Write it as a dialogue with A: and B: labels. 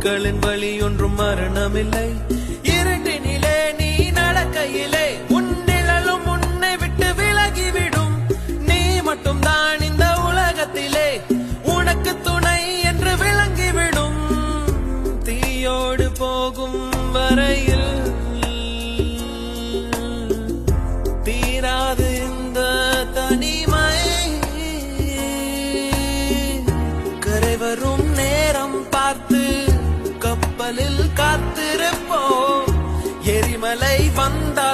A: பூக்களின் வழி ஒன்றும் மரணமில்லை. இருட்டினிலே நீ நடக்கையிலே உன் நிழலும் உன்னை விட்டு விலகிவிடும். நீ மட்டும் தான் இந்த உலகத்திலே உனக்கு துணை என்று விளங்கிவிடும். தீயோடு போகும் வரையில் தீராது இந்த தனிமை. கரை வரும் நேரம் பார்த்து கப்பலில் காத்திருப்போம். எரிமலை வந்தா